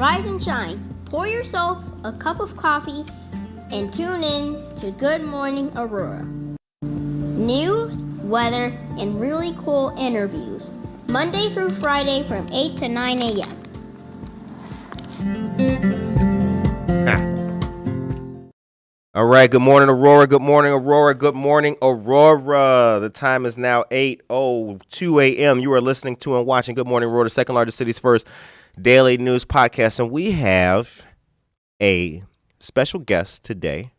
Rise and shine. Pour yourself a cup of coffee and tune in to Good Morning Aurora. News, weather, and really cool interviews. Monday through Friday from 8 to 9 a.m. All right, good morning, Aurora. Good morning, Aurora. Good morning, Aurora. The time is now 8:02 a.m. You are listening to and watching Good Morning Aurora, the second largest city's first daily news podcast. And we have a special guest today.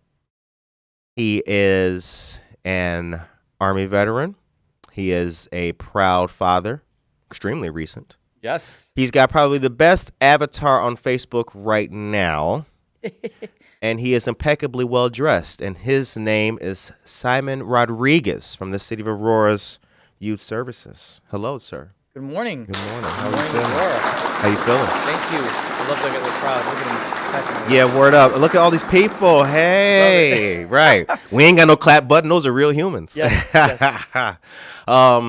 He is an Army veteran. He is a proud father, extremely recent. Yes. He's got probably the best avatar on Facebook right now. And he is impeccably well dressed. And his name is Simon Rodriguez from the city of Aurora's Youth Services. Hello, sir. Good morning. Good morning. How are Good you morning, feeling? Aurora. How you feeling? Thank you. I love looking at the crowd. Look at them. Yeah, word up. Look at all these people. Hey, right. We ain't got no clap button. Those are real humans. Yes.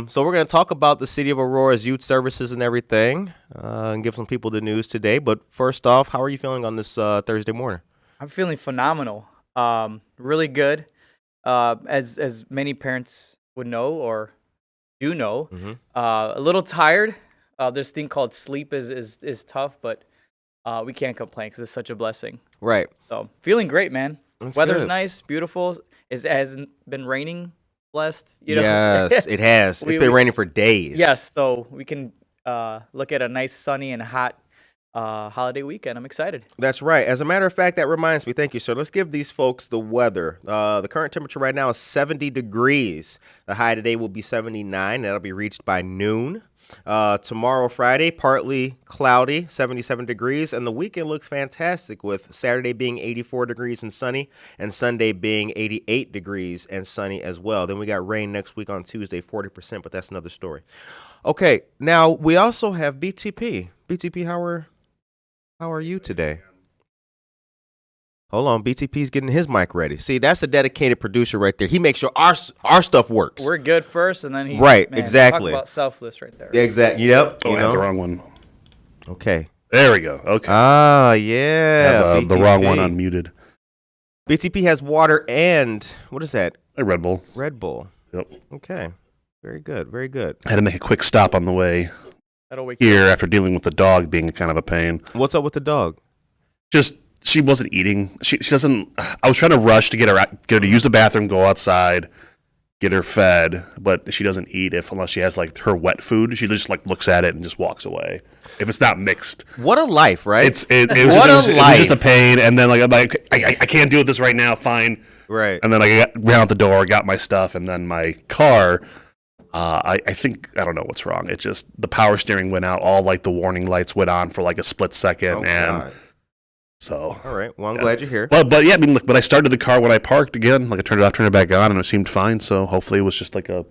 So we're going to talk about the city of Aurora's youth services and everything and give some people the news today. But first off, how are you feeling on this Thursday morning? I'm feeling phenomenal. Really good. As many parents would know or do know, a little tired. This thing called sleep is tough, but we can't complain because it's such a blessing. Right. So feeling great, man. That's Weather's good. Nice, beautiful. It hasn't been raining, blessed. You know? Yes, it has. It's been raining for days. Yes, so we can look at a nice sunny and hot holiday weekend. I'm excited. That's right. As a matter of fact, that reminds me. Thank you, sir. Let's give these folks the weather. The current temperature right now is 70 degrees. The high today will be 79. That'll be reached by noon. Tomorrow, Friday, partly cloudy, 77 degrees. And the weekend looks fantastic with Saturday being 84 degrees and sunny and Sunday being 88 degrees and sunny as well. Then we got rain next week on Tuesday, 40%, but that's another story. Okay, now we also have BTP. BTP, how are you today? Hold on, BTP's getting his mic ready. See, that's a dedicated producer right there. He makes sure our stuff works. We're good first, and then he right, man, exactly. Talk about selfless right there. Exactly. Yep. Oh, I had the wrong one. Okay. There we go. Okay. Ah, yeah. I have the wrong one unmuted. BTP has water and what is that? A Red Bull. Red Bull. Yep. Okay. Very good. Very good. I had to make a quick stop on the way here after dealing with the dog being kind of a pain. What's up with the dog? Just she wasn't eating. She doesn't. I was trying to rush to get her to use the bathroom, go outside, get her fed, but she doesn't eat unless she has like her wet food. She just like looks at it and just walks away if it's not mixed. What a life, right? It was just a pain, and then like I'm like I can't deal with this right now. Fine, right. And then I ran out the door, got my stuff, and then my car. I think I don't know what's wrong. It just the power steering went out. All like the warning lights went on for like a split second, and. So all right. Well, I'm glad you're here. But yeah, I mean, look, but I started the car when I parked again. Like I turned it off, turned it back on, and it seemed fine. So hopefully, it was just like a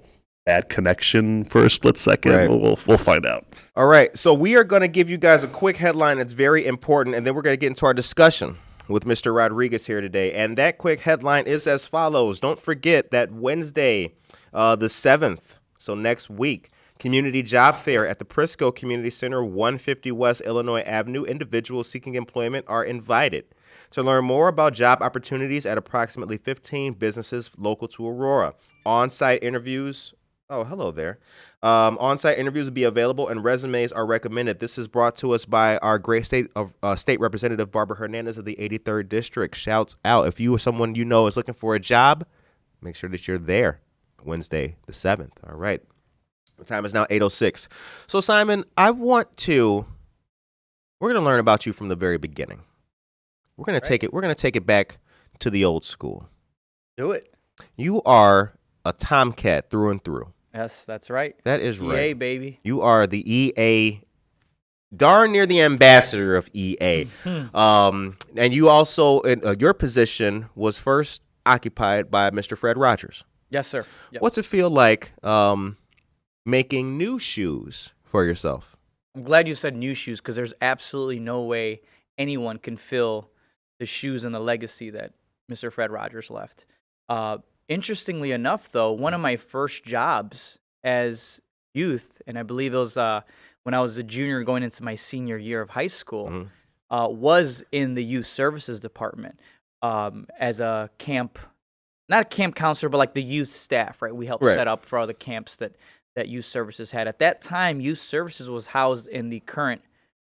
bad connection for a split second. Right. We'll find out. All right. So we are going to give you guys a quick headline that's very important, and then we're going to get into our discussion with Mr. Rodriguez here today. And that quick headline is as follows. Don't forget that Wednesday, the 7th, so next week, Community Job Fair at the Prisco Community Center, 150 West Illinois Avenue. Individuals seeking employment are invited. To learn more about job opportunities at approximately 15 businesses local to Aurora. On-site interviews. Oh, hello there. On-site interviews will be available and resumes are recommended. This is brought to us by our great state representative, Barbara Hernandez of the 83rd District. Shouts out. If you or someone you know is looking for a job, make sure that you're there Wednesday the 7th. All right. The time is now 8:06. So, Simon, we're going to learn about you from the very beginning. We're going to take it back to the old school. Do it. You are a Tomcat through and through. Yes, that's right. That is right. EA, baby. You are the EA, darn near the ambassador of EA. And you also, your position was first occupied by Mr. Fred Rogers. Yes, sir. Yep. What's it feel like making new shoes for yourself? I'm glad you said new shoes because there's absolutely no way anyone can fill the shoes and the legacy that Mr. Fred Rogers left. Interestingly enough, though, one of my first jobs as youth, and I believe it was when I was a junior going into my senior year of high school, was in the youth services department as a camp, not a camp counselor, but like the youth staff, right? We helped set up for all the camps that youth services had. At that time, youth services was housed in the current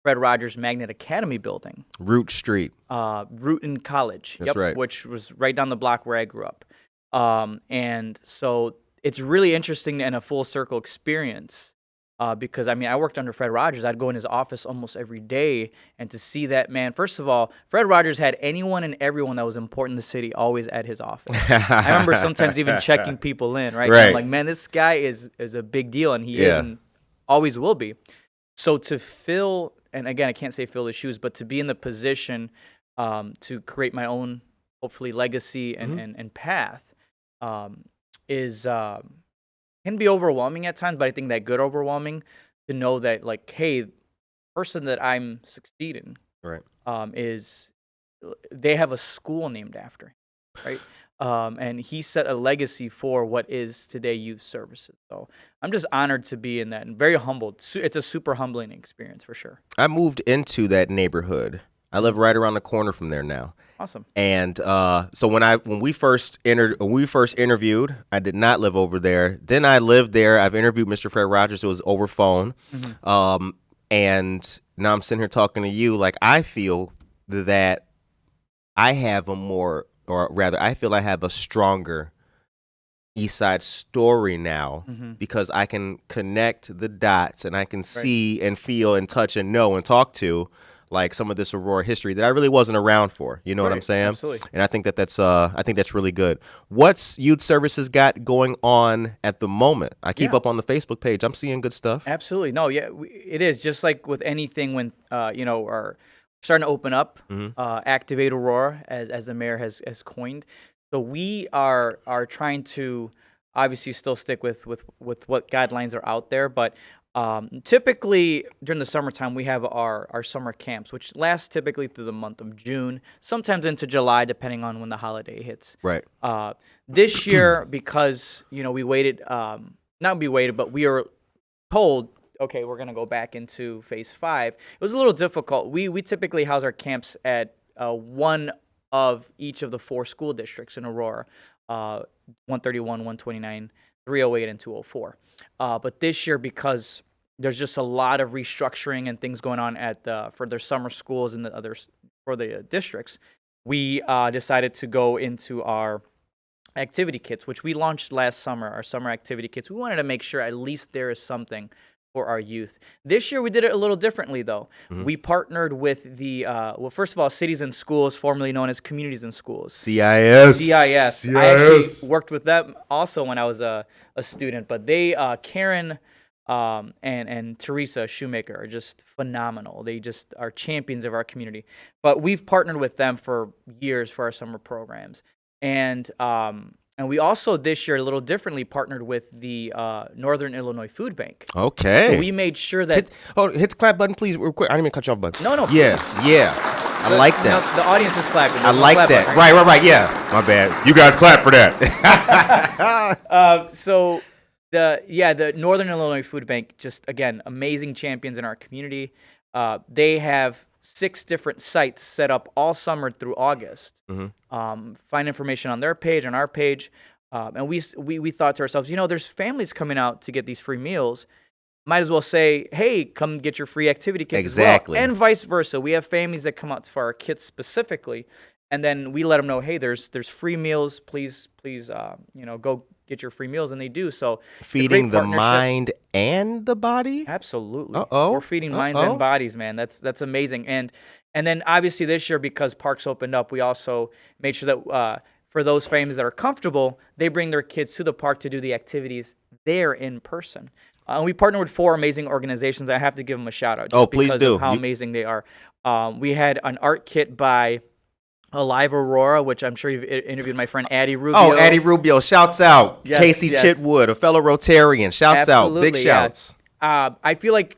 Fred Rogers Magnet Academy building. Root Street. Rootin College. That's right. Which was right down the block where I grew up. And so it's really interesting and a full circle experience because, I mean, I worked under Fred Rogers. I'd go in his office almost every day, and to see that man, first of all, Fred Rogers had anyone and everyone that was important in the city always at his office. I remember sometimes even checking people in, right? I'm like, man, this guy is a big deal, and he is and always will be. So to fill, and again, I can't say fill his shoes, but to be in the position to create my own, hopefully, legacy and path is can be overwhelming at times, but I think that good overwhelming to know that, like, hey, the person that I'm succeeding is they have a school named after him, right? And he set a legacy for what is today youth services. So I'm just honored to be in that and very humbled. It's a super humbling experience for sure. I moved into that neighborhood. I live right around the corner from there now. Awesome. And so when we first interviewed, I did not live over there. Then I lived there. I've interviewed Mr. Fred Rogers. It was over phone. And now I'm sitting here talking to you. Like, I feel that I have I feel I have a stronger East Side story now because I can connect the dots and I can see and feel and touch and know and talk to like some of this Aurora history that I really wasn't around for. You know what I'm saying? Absolutely. And I think that's really good. What's youth services got going on at the moment? I keep up on the Facebook page. I'm seeing good stuff. Absolutely. No, it is just like with anything when are starting to open up. Activate Aurora, as the mayor has coined. So we are trying to obviously still stick with what guidelines are out there, but Typically during the summertime, we have our summer camps, which last typically through the month of June, sometimes into July, depending on when the holiday hits. Right. This year, because we waited, not we waited, but we were told, okay, we're gonna go back into phase 5. It was a little difficult. We typically house our camps at one of each of the 4 school districts in Aurora, 131, 129, 308, and 204. But this year, because there's just a lot of restructuring and things going on for their summer schools and the others for the districts, we decided to go into our activity kits, which we launched last summer, our summer activity kits. We wanted to make sure at least there is something for our youth. This year, we did it a little differently, though. We partnered with the, first of all, Cities and Schools, formerly known as Communities and Schools. CIS. CIS. I actually worked with them also when I was a student, but they, Karen and Teresa Shoemaker are just phenomenal. They just are champions of our community. But we've partnered with them for years for our summer programs. And we also this year a little differently partnered with the Northern Illinois Food Bank. Okay. So we made sure that hit the clap button, please, real quick. I didn't even cut you off, bud. No. Yeah. I like that. The audience is clapping. I like that. Button, Right. Yeah. My bad. You guys clap for that. So the Northern Illinois Food Bank, just again, amazing champions in our community. They have 6 different sites set up all summer through August. Find information on their page, on our page, and we thought to ourselves, there's families coming out to get these free meals. Might as well say, hey, come get your free activity kits Exactly. as well. And vice versa. We have families that come out for our kits specifically, and then we let them know, hey, there's free meals. Please, go get your free meals, and they do. So feeding the mind and the body. Absolutely. Uh-oh. We're feeding minds and bodies, man. That's amazing. And then obviously this year, because parks opened up, we also made sure that for those families that are comfortable, they bring their kids to the park to do the activities there in person. And we partner with 4 amazing organizations. I have to give them a shout out. Please because do. Of how amazing they are. We had an art kit by Alive Aurora, which I'm sure you've interviewed my friend Addie Rubio. Oh, Addie Rubio, shouts out. Yes, Casey Chitwood, a fellow Rotarian, shouts out. Big shouts. I feel like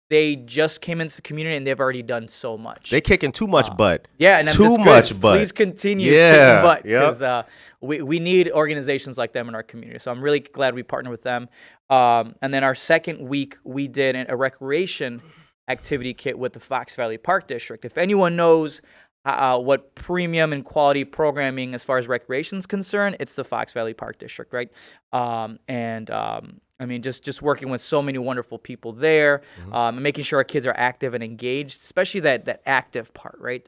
they just came into the community and they've already done so much. They kicking too much butt. Yeah, and too much butt. Please continue kicking butt because we need organizations like them in our community. So I'm really glad we partnered with them. And then our second week, we did a recreation activity kit with the Fox Valley Park District. If anyone knows what premium and quality programming as far as recreation is concerned, it's the Fox Valley Park District, right? I mean, just working with so many wonderful people there, and making sure our kids are active and engaged, especially that active part, right?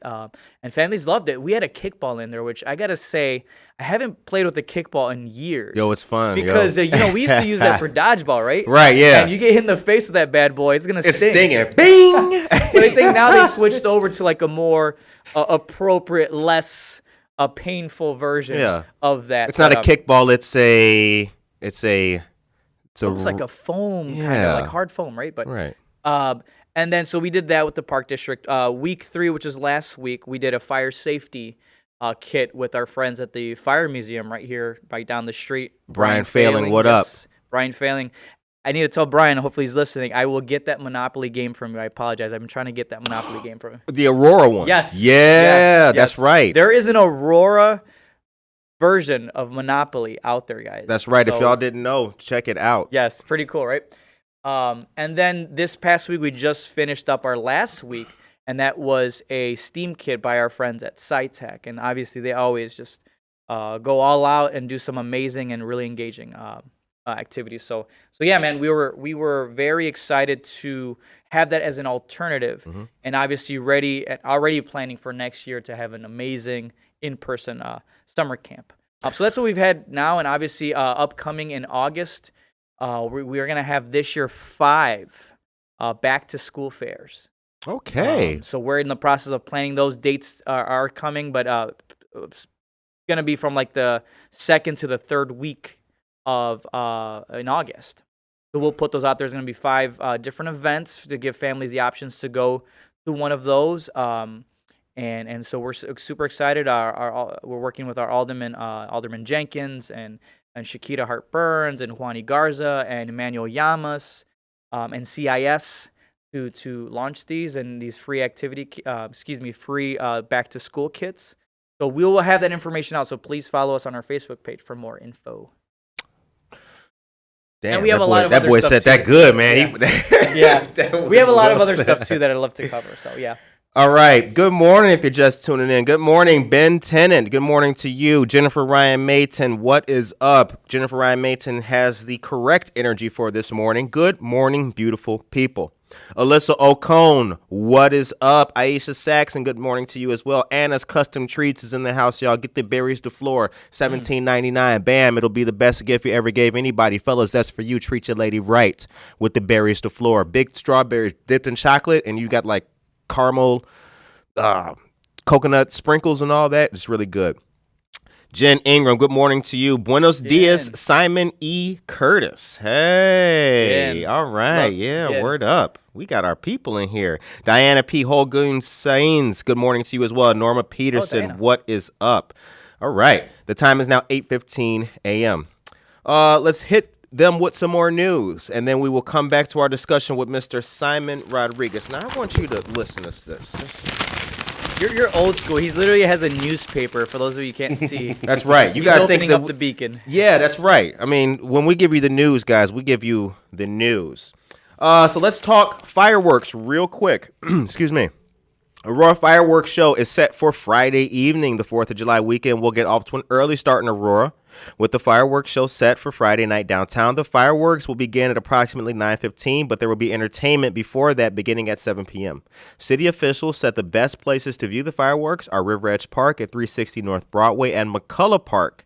And families loved it. We had a kickball in there, which I gotta say, I haven't played with the kickball in years. Yo, it's fun. Because we used to use that for dodgeball, right? Right, yeah. And you get hit in the face with that bad boy, it's gonna sting. It's stinging. Bing! But I think now they switched over to like a more appropriate, less painful version of that. It's not a kickball. It's almost like a foam, kind of like hard foam, right? But right. And then so we did that with the park district. Week 3, which is last week, we did a fire safety kit with our friends at the Fire Museum right down the street. Brian Failing, what up? Brian Failing. I need to tell Brian, hopefully he's listening, I will get that Monopoly game from you. I apologize. I've been trying to get that Monopoly game from him. The Aurora one. Yes. Yeah, that's right. There is an Aurora version of Monopoly out there, guys. That's right. So, if y'all didn't know, check it out. Yes, pretty cool, right? And then this past week, we just finished up our last week, and that was a STEAM kit by our friends at SciTech. And obviously, they always just go all out and do some amazing and really engaging activities. So yeah, man, we were very excited to have that as an alternative, and obviously already planning for next year to have an amazing in-person summer camp. So that's what we've had now, and obviously upcoming in August, we are going to have this year 5 back-to-school fairs. Okay. So we're in the process of planning. Those dates are coming, but it's going to be from like the 2nd to the 3rd week of in August. So we'll put those out. There's going to be 5 different events to give families the options to go to one of those. And so we're super excited. We're working with our Alderman Jenkins and Shakita Hart Burns and Juani Garza and Emmanuel Llamas and CIS to launch these and these free free back to school kits. So we will have that information out. So please follow us on our Facebook page for more info. Damn, and we have a lot of that other boy stuff said too. that good, man. Yeah, we have a lot of other stuff too that I'd love to cover. So yeah. All right. Good morning if you're just tuning in. Good morning, Ben Tennant. Good morning to you. Jennifer Ryan Mayton, what is up? Jennifer Ryan Mayton has the correct energy for this morning. Good morning, beautiful people. Alyssa Ocone, what is up? Aisha Saxon, good morning to you as well. Anna's Custom Treats is in the house, y'all. Get the berries to floor, $17.99. Bam, it'll be the best gift you ever gave anybody. Fellas, that's for you. Treat your lady right with the berries to floor. Big strawberries dipped in chocolate, and you got like caramel, coconut sprinkles and all that. It's really good. Jen Ingram, good morning to you. Buenos dias, Simon E. Curtis. Hey, Jen. all right. Jen. Word up. We got our people in here. Diana P. Holgun Sains, good morning to you as well. Norma Peterson, what is up? All right. The time is now 8:15 a.m. Let's hit them with some more news, and then we will come back to our discussion with Mr. Simon Rodriguez. Now, I want you to listen to this. You're old school. He literally has a newspaper. For those of you who can't see, that's right. You He's guys opening think that up the beacon. Yeah, that's right. I mean, when we give you the news, guys, we give you the news. So let's talk fireworks real quick. Excuse me. Aurora Fireworks Show is set for Friday evening. The 4th of July weekend will get off to an early start in Aurora with the fireworks show set for Friday night downtown. The fireworks will begin at approximately 9:15, but there will be entertainment before that beginning at 7 p.m. City officials said the best places to view the fireworks are River Edge Park at 360 North Broadway and McCullough Park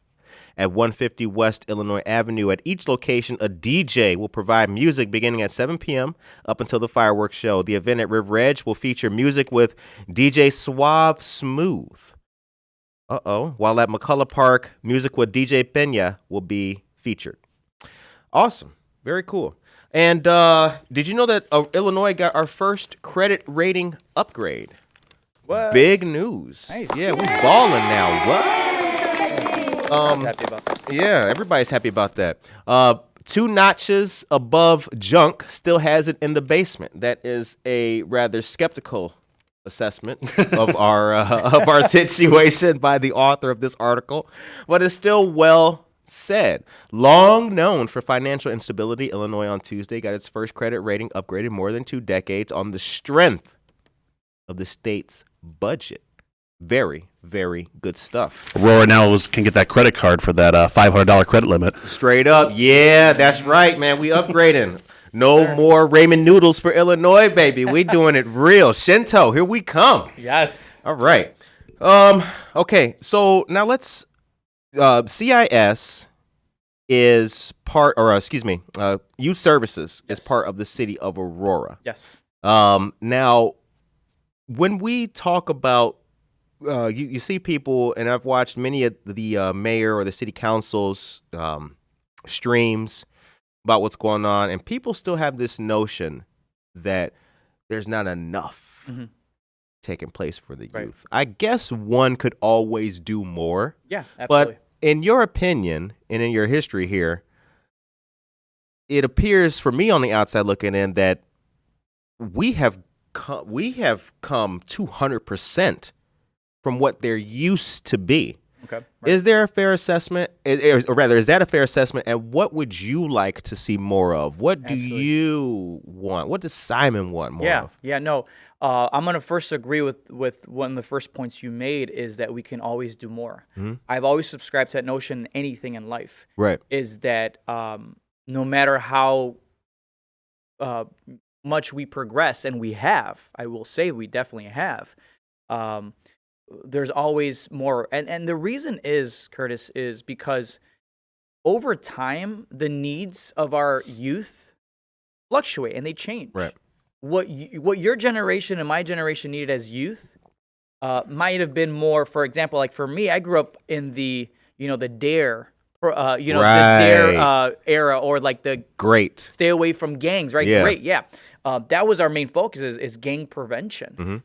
at 150 West Illinois Avenue. At each location, a DJ will provide music beginning at 7 p.m. up until the fireworks show. The event at River Edge will feature music with DJ Suave Smooth. While at McCullough Park, music with DJ Pena will be featured. Awesome. Very cool. And did you know that Illinois got our first credit rating upgrade? What? Big news. Nice. Yeah, we balling now. What? Happy about that. Yeah, everybody's happy about that. 2 notches above junk, still has it in the basement. That is a rather skeptical assessment of our situation by the author of this article, but it's still well said. Long known for financial instability, Illinois on Tuesday got its first credit rating upgraded more than 2 decades on the strength of the state's budget. Very, very good stuff. Aurora now can get that credit card for that $500 credit limit. Straight up. Yeah, that's right, man. We upgrading. No more ramen noodles for Illinois, baby. We doing it real. Shinto, here we come. Yes. All right. Okay, so now let's CIS is part, or youth services is part of the city of Aurora. Yes. Now, when we talk about you see people, and I've watched many of the mayor or the city council's streams about what's going on, and people still have this notion that there's not enough taking place for the youth. I guess one could always do more. Yeah, absolutely. But in your opinion and in your history here, it appears for me on the outside looking in that we have come 200% from what there used to be. Okay. Right. Is there a fair assessment? Or rather, is that a fair assessment? And what would you like to see more of? What do you want? What does Simon want more of? Yeah, no. I'm going to first agree with one of the first points you made is that we can always do more. I've always subscribed to that notion in anything in life. Right. Is that no matter how much we progress, and we have, I will say we definitely have, there's always more. And the reason is, Curtis, is because over time, the needs of our youth fluctuate and they change. Right. What your generation and my generation needed as youth might have been more, for example, like for me, I grew up in the DARE, the DARE era, or like the stay away from gangs, right? Yeah. Great, yeah. That was our main focus is gang prevention.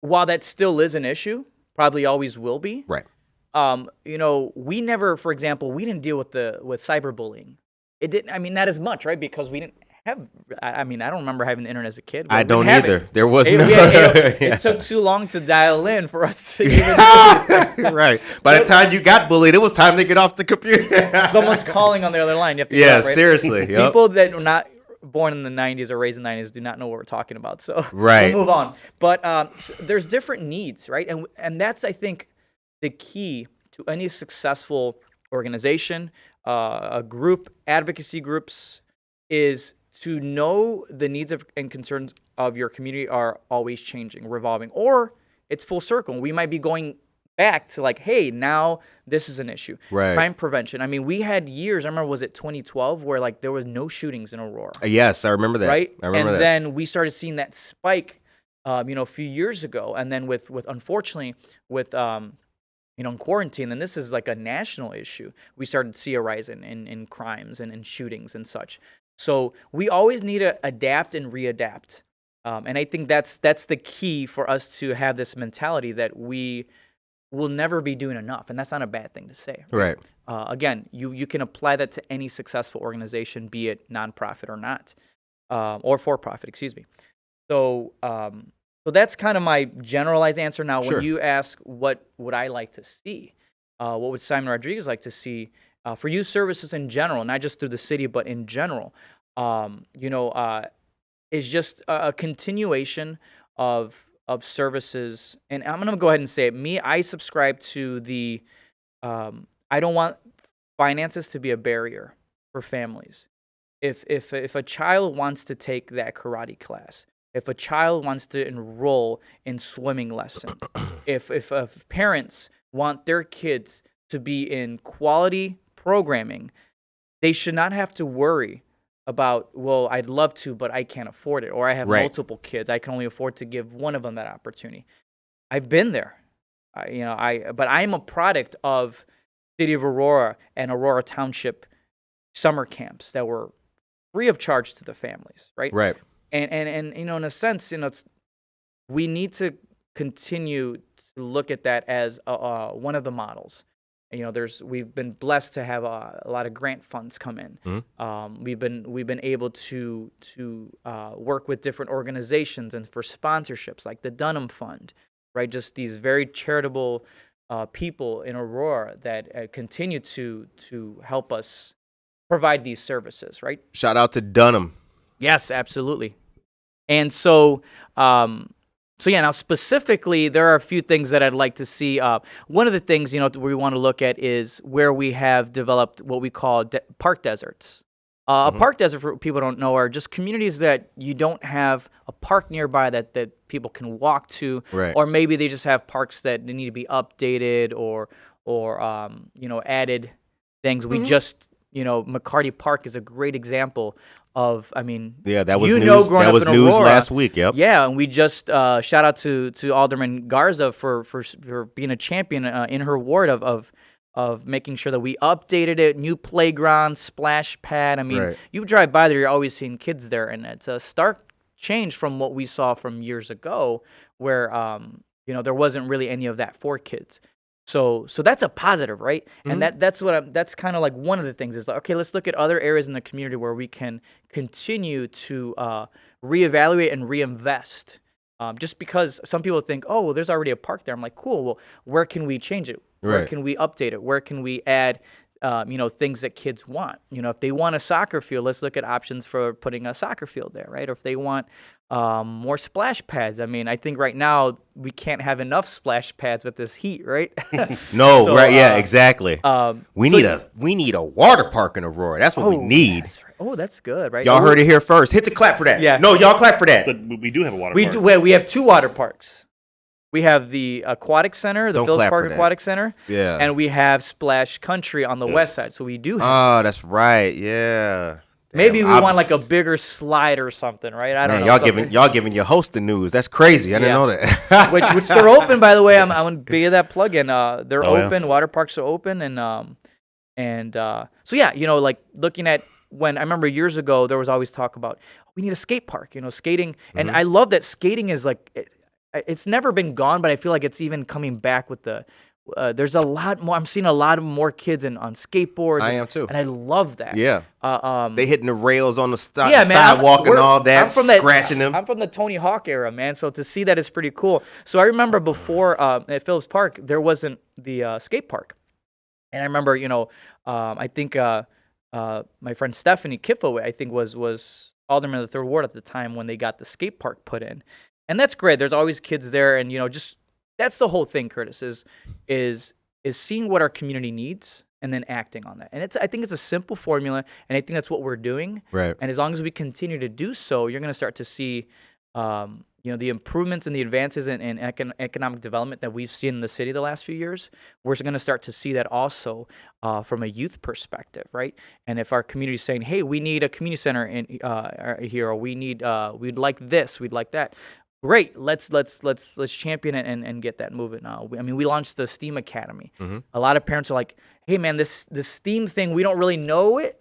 While that still is an issue, probably always will be. Right. We never, for example, we didn't deal with cyberbullying. It didn't. I mean, not as much, right? Because we didn't I mean, I don't remember having the internet as a kid. I We didn't don't have either. it. There was no. It took too long to dial in for us to even Right. By the time you got bullied, it was time to get off the computer. someone's calling on the other line. You have to Yeah, get up, right? seriously. Yep. People that were not born in the 90s or raised in the 90s do not know what we're talking about. So Right. we'll move on. But so there's different needs, right? And that's, I think, the key to any successful organization, a group, advocacy groups, is to know the needs and concerns of your community are always changing, revolving, or it's full circle. We might be going back to like, hey, now this is an issue. Right. Crime prevention. I mean, we had years, I remember, was it 2012, where like there was no shootings in Aurora. Yes, I remember that. Right? I remember and that. then we started seeing that spike, a few years ago. And then with unfortunately, with in quarantine, and this is like a national issue, we started to see a rise in crimes and in shootings and such. So we always need to adapt and readapt. And I think that's the key for us to have this mentality that we will never be doing enough. And that's not a bad thing to say. Right. Again, you can apply that to any successful organization, be it nonprofit or not, or for-profit, excuse me. So that's kind of my generalized answer. Now, Sure. when you ask what would I like to see, what would Simon Rodriguez like to see for youth services in general, not just through the city, but in general, is just a continuation of services. And I'm going to go ahead and say it. I subscribe to the I don't want finances to be a barrier for families. If a child wants to take that karate class, if a child wants to enroll in swimming lessons, if parents want their kids to be in quality programming, they should not have to worry about, well, I'd love to, but I can't afford it, or I have Right. multiple kids, I can only afford to give one of them that opportunity. I've been there, but I'm a product of City of Aurora and Aurora Township summer camps that were free of charge to the families, right? Right. And in a sense, we need to continue to look at that as one of the models. We've been blessed to have a lot of grant funds come in. Mm-hmm. We've been able to work with different organizations and for sponsorships like the Dunham Fund, right? Just these very charitable people in Aurora that continue to help us provide these services, right? Shout out to Dunham. Yes, absolutely. And so, now specifically, there are a few things that I'd like to see. One of the things, we want to look at is where we have developed what we call park deserts. A park desert, for people who don't know, are just communities that you don't have a park nearby that people can walk to, Right. or maybe they just have parks that they need to be updated or added things. We just, McCarty Park is a great example of, Yeah, that was news. growing That up was in news Aurora, last week. Yep. Yeah, and we just shout out to Alderman Garza for being a champion in her ward of making sure that we updated it, new playground, splash pad. Right. You drive by there, you're always seeing kids there, and it's a stark change from what we saw from years ago, where there wasn't really any of that for kids. So that's a positive, right? Mm-hmm. And that's kind of like one of the things is like, okay, let's look at other areas in the community where we can continue to reevaluate and reinvest. Just because some people think, oh, well, there's already a park there. I'm like, cool. Well, where can we change it? Where Right. can we update it? Where can we add, things that kids want? If they want a soccer field, let's look at options for putting a soccer field there, right? Or if they want more splash pads. I think right now we can't have enough splash pads with this heat, right? No, So, right? Yeah, exactly. We so- need a water park in Aurora. That's what we need. That's right. Oh, that's good, right? Y'all Oh, heard it here first. Hit the clap for that. Yeah. No, y'all clap for that. But we do have a water We park. do. We have two water parks. We have the aquatic center, the Don't Phillips clap Park for that. Aquatic Center, Yeah. and we have Splash Country on the west side. So we do have. Oh, that's right. Yeah. Maybe Damn, we I'm- want like a bigger slide or something, right? I don't Man, know. y'all giving your host the news. That's crazy. I didn't Yeah. know that. which they're open, by the way. I'm gonna be that plug-in. They're Oh, yeah. open. Water parks are open, and so yeah, like looking at when I remember years ago, there was always talk about we need a skate park. Skating, and I love that skating is like it's never been gone, but I feel like it's even coming back with the there's a lot more. I'm seeing a lot of more kids on skateboards. I am too. And I love that. Yeah. They hitting the rails on the yeah, man, sidewalk and all that, scratching them. I'm from the Tony Hawk era, man. So to see that is pretty cool. So I remember before at Phillips Park, there wasn't the skate park. And I remember, I think my friend Stephanie Kifaway, I think was alderman of the 3rd Ward at the time when they got the skate park put in. And that's great. There's always kids there. And, just that's the whole thing, Curtis, is seeing what our community needs and then acting on that. And I think it's a simple formula, and I think that's what we're doing. Right. And as long as we continue to do so, you're going to start to see, the improvements and the advances in economic development that we've seen in the city the last few years. We're going to start to see that also from a youth perspective, right? And if our community is saying, "Hey, we need a community center here, or we'd like this, we'd like that." Great, let's champion it and get that moving. We launched the STEAM Academy. Mm-hmm. A lot of parents are like, "Hey, man, this STEAM thing, we don't really know it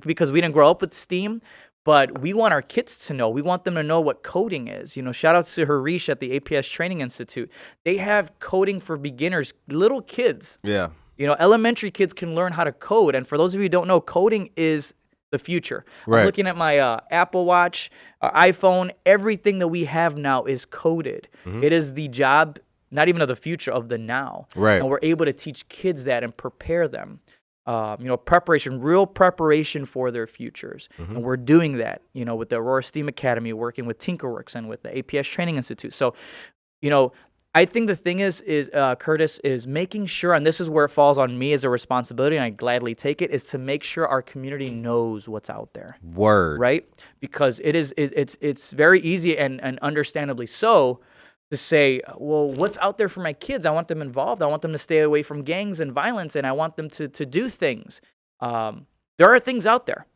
because we didn't grow up with STEAM, but we want our kids to know. We want them to know what coding is." Shout out to Harish at the APS Training Institute. They have coding for beginners, little kids. Yeah. Elementary kids can learn how to code, and for those of you who don't know, coding is the future. Right. I'm looking at my Apple Watch, iPhone. Everything that we have now is coded. Mm-hmm. It is the job, not even of the future, of the now. Right. And we're able to teach kids that and prepare them. Real preparation for their futures. Mm-hmm. And we're doing that, with the Aurora STEAM Academy, working with Tinkerworks and with the APS Training Institute. So, I think the thing is Curtis, is making sure, and this is where it falls on me as a responsibility, and I gladly take it, is to make sure our community knows what's out there. Word. Right? Because it's very easy and understandably so to say, well, what's out there for my kids? I want them involved. I want them to stay away from gangs and violence, and I want them to do things. There are things out there.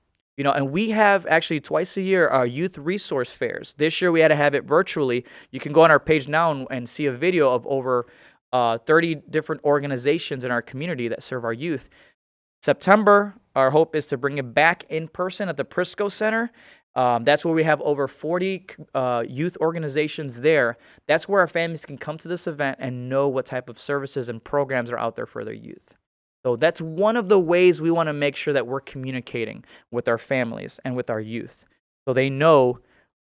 And we have actually twice a year our youth resource fairs. This year we had to have it virtually. You can go on our page now and see a video of over 30 different organizations in our community that serve our youth. September, our hope is to bring it back in person at the Prisco Center. That's where we have over 40 youth organizations there. That's where our families can come to this event and know what type of services and programs are out there for their youth. So that's one of the ways we want to make sure that we're communicating with our families and with our youth, so they know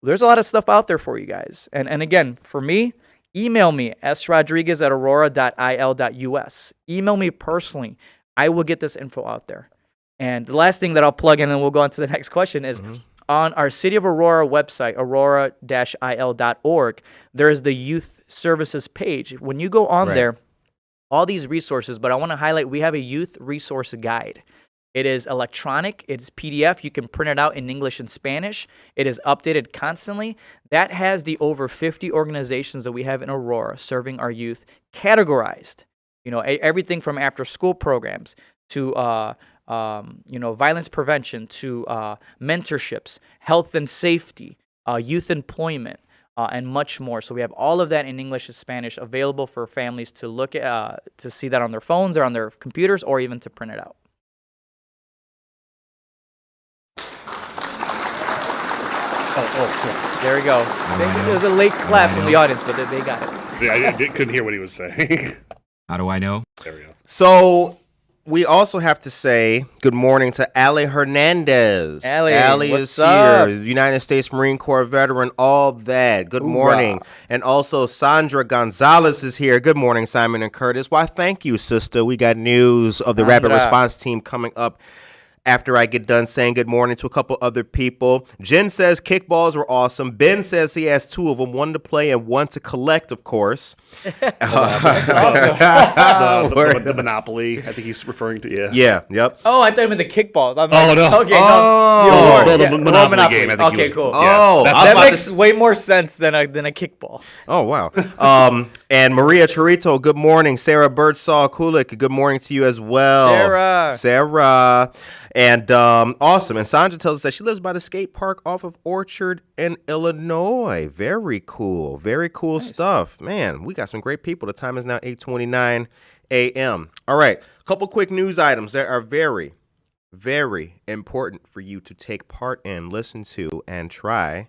there's a lot of stuff out there for you guys. And again, for me, email me, srodriguez@aurora.il.us. Email me personally. I will get this info out there. And the last thing that I'll plug in, and we'll go on to the next question, is on our City of Aurora website, aurora-il.org, there is the youth services page. When you go on there, all these resources, but I want to highlight, we have a youth resource guide. It is electronic. It's PDF. You can print it out in English and Spanish. It is updated constantly. That has the over 50 organizations that we have in Aurora serving our youth categorized. Everything from after school programs to violence prevention to mentorships, health and safety, youth employment, and much more. So we have all of that in English and Spanish available for families to look at, to see that on their phones or on their computers, or even to print it out. Oh, there we go. There was a late clap from the audience, but they got it. Yeah, I couldn't hear what he was saying. How do I know? There we go. So we also have to say good morning to Ali Hernandez. Ali is here, United States Marine Corps veteran, all that. Good morning. And also Sandra Gonzalez is here. Good morning, Simon and Curtis. Why, thank you, sister. We got news of the Rapid Response Team coming up after I get done saying good morning to a couple other people. Jen says kickballs were awesome. Ben says he has 2 of them, one to play and one to collect, of course. The Monopoly, I think he's referring to, Yeah, yep. Oh, I thought you meant the kickballs. I'm like, no. Okay, the Monopoly game, I think okay, cool. Oh, that makes way more sense than a kickball. Oh, wow. And Maria Chorito, good morning. Sarah Birdsall Kulik, good morning to you as well. Sarah. And awesome. And Sandra tells us that she lives by the skate park off of Orchard in Illinois. Very cool. Very cool stuff. Man, we got some great people. The time is now 8:29 a.m. All right. A couple quick news items that are very, very important for you to take part in, listen to, and try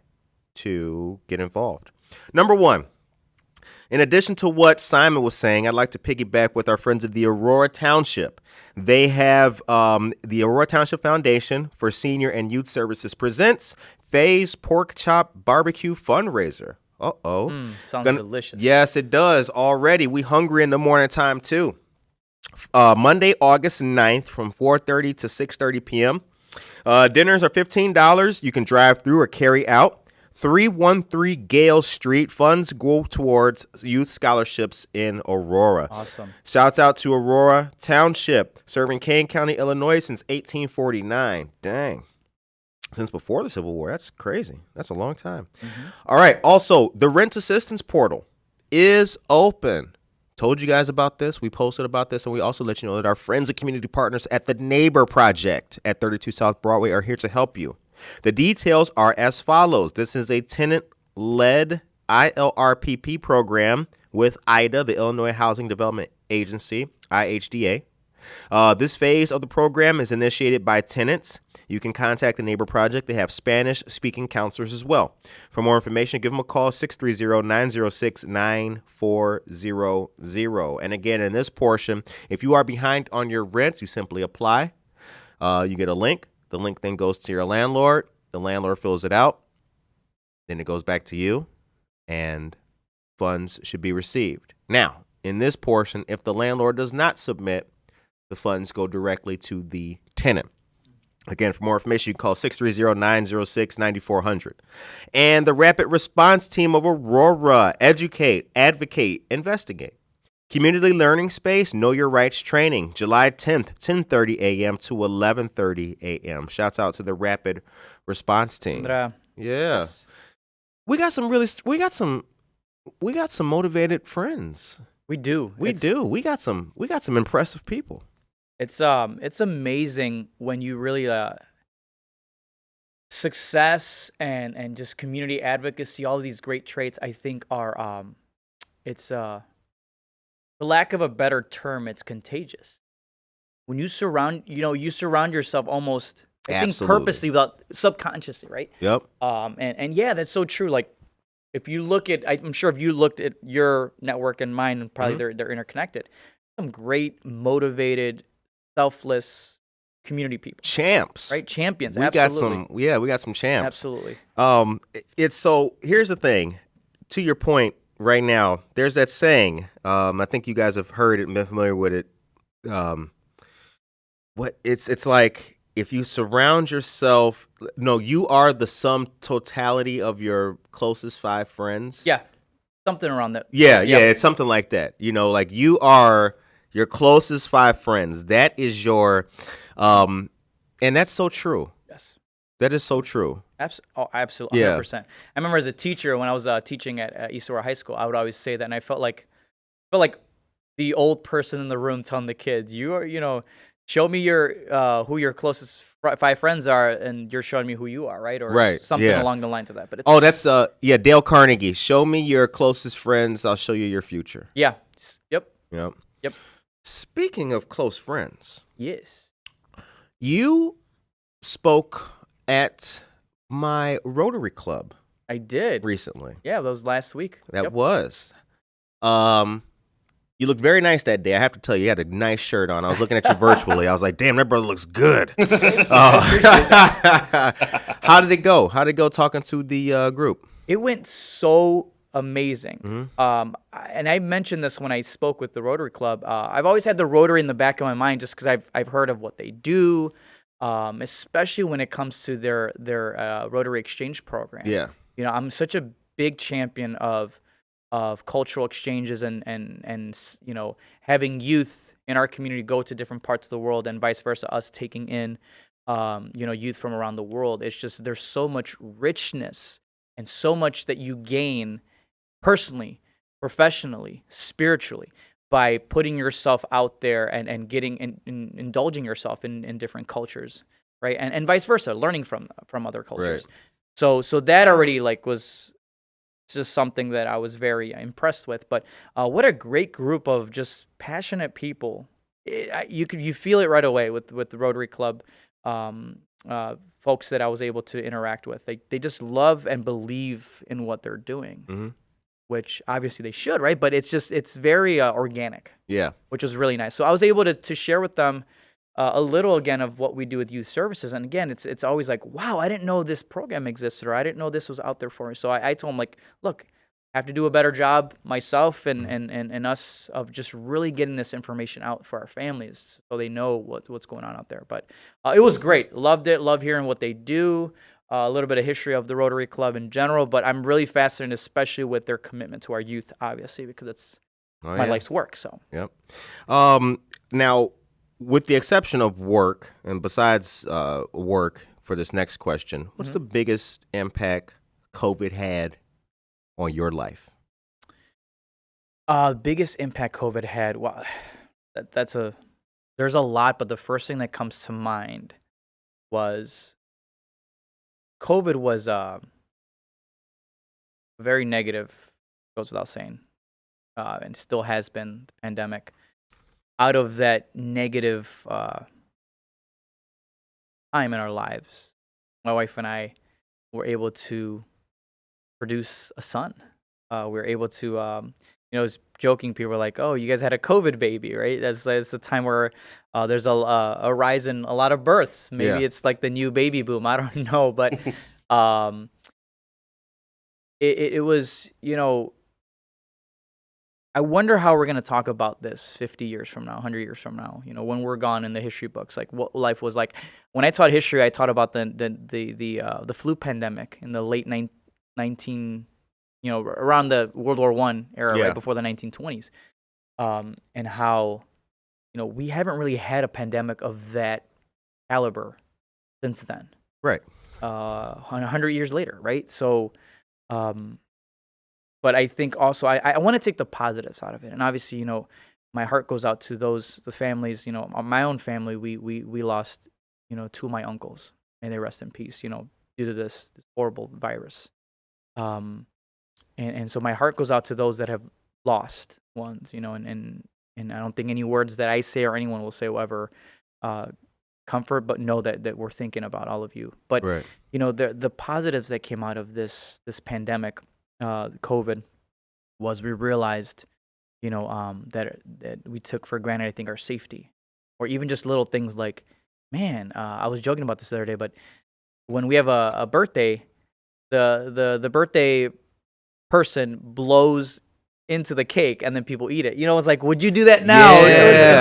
to get involved. Number one, In addition to what Simon was saying, I'd like to piggyback with our friends of the Aurora Township. They have the Aurora Township Foundation for Senior and Youth Services presents Faye's Pork Chop Barbecue Fundraiser. Uh-oh. Sounds delicious. Yes, it does. Already. We hungry in the morning time, too. Monday, August 9th from 4:30 to 6:30 p.m. Dinners are $15. You can drive through or carry out. 313 Gale Street. Funds go towards youth scholarships in Aurora. Awesome. Shouts out to Aurora Township, serving Kane County, Illinois since 1849. Dang. Since before the Civil War. That's crazy. That's a long time. All right. Also, the rent assistance portal is open. Told you guys about this. We posted about this, and we also let you know that our friends and community partners at the Neighbor Project at 32 South Broadway are here to help you. The details are as follows. This is a tenant-led ILRPP program with IDA, the Illinois Housing Development Agency, IHDA. This phase of the program is initiated by tenants. You can contact the Neighbor Project. They have Spanish-speaking counselors as well. For more information, give them a call, 630-906-9400. And again, in this portion, if you are behind on your rent, you simply apply. You get a link. The link then goes to your landlord. The landlord fills it out. Then it goes back to you, and funds should be received. Now, in this portion, if the landlord does not submit, the funds go directly to the tenant. Again, for more information, you can call 630-906-9400. And the Rapid Response Team of Aurora. Educate, advocate, investigate. Community Learning Space, Know Your Rights Training, July 10th, 10:30 a.m. to 11:30 a.m. Shouts out to the Rapid Response Team. Yeah. Yes. We got some motivated friends. We do. We got some impressive people. It's amazing when you really success and just community advocacy, all of these great traits I think are it's for lack of a better term, it's contagious. When you surround yourself almost, I think purposely, without subconsciously, right? Yep. And yeah, that's so true. Like, if you look at, I'm sure if you looked at your network and mine, and probably they're interconnected. Some great, motivated, selfless community people. Champs. Right? Champions. We got some champs. Absolutely. Here's the thing. To your point right now, there's that saying. I think you guys have heard it, been familiar with it. It's like, if you surround yourself, you are the sum totality of your closest 5 friends. Yeah. Something around that. Yeah, it's something like that. Like you are your closest 5 friends. That is your, and that's so true. Yes. That is so true. Absolutely. 100%. I remember as a teacher, when I was teaching at East Aurora High School, I would always say that, and I felt like the old person in the room telling the kids, show me who your closest 5 friends are, and you're showing me who you are, right? Or something along the lines of that. But it's, that's Dale Carnegie. Show me your closest friends, I'll show you your future. Yeah. Yep. Speaking of close friends. Yes. You spoke at my Rotary Club. I did. Recently. Yeah, that was last week. That was. You looked very nice that day. I have to tell you, you had a nice shirt on. I was looking at you virtually. I was like, damn, that brother looks good. How did it go? How did it go talking to the group? It went so amazing. And I mentioned this when I spoke with the Rotary Club. I've always had the Rotary in the back of my mind just because I've heard of what they do, especially when it comes to their Rotary Exchange program. Yeah. I'm such a big champion of cultural exchanges and having youth in our community go to different parts of the world, and vice versa, us taking in youth from around the world. It's just, there's so much richness and so much that you gain personally, professionally, spiritually, by putting yourself out there and getting and indulging yourself in different cultures, right? And vice versa, learning from other cultures. Right. So that already was just something that I was very impressed with. But what a great group of just passionate people. You feel it right away with the Rotary Club folks that I was able to interact with. They just love and believe in what they're doing. which obviously they should, right? But it's very organic, Yeah. which was really nice. So I was able to share with them a little again of what we do with youth services. And again, it's always like, wow, I didn't know this program existed, or I didn't know this was out there for me. So I told them, like, look, I have to do a better job myself and us of just really getting this information out for our families so they know what's going on out there. But it was great. Loved it. Love hearing what they do. A little bit of history of the Rotary Club in general, but I'm really fascinated, especially with their commitment to our youth, obviously, because it's my life's work. So, yep. Now, with the exception of work, and besides work, for this next question, what's the biggest impact COVID had on your life? Biggest impact COVID had, well, there's a lot, but the first thing that comes to mind was COVID was very negative, goes without saying, and still has been, the pandemic. Out of that negative time in our lives, my wife and I were able to produce a son. We were able to, I was joking, people were like, oh, you guys had a COVID baby, right? That's the time where there's a rise in a lot of births. Maybe it's like the new baby boom. I don't know, but it was, I wonder how we're going to talk about this 50 years from now, 100 years from now, when we're gone in the history books, like what life was like. When I taught history, I taught about the flu pandemic in the late 19, around the World War I era, right before the 1920s, and how, we haven't really had a pandemic of that caliber since then. Right. 100 years later, right? So, but I think also I want to take the positives out of it, and obviously, my heart goes out to the families. My own family, we lost, two of my uncles, may they rest in peace. Due to this horrible virus, and so my heart goes out to those that have lost ones. And I don't think any words that I say or anyone will say will ever comfort, but know that we're thinking about all of you. But right. The positives that came out of this pandemic. COVID was we realized, that we took for granted, I think, our safety, or even just little things like, man, I was joking about this the other day, but when we have a birthday, the birthday person blows into the cake and then people eat it. It's like, would you do that now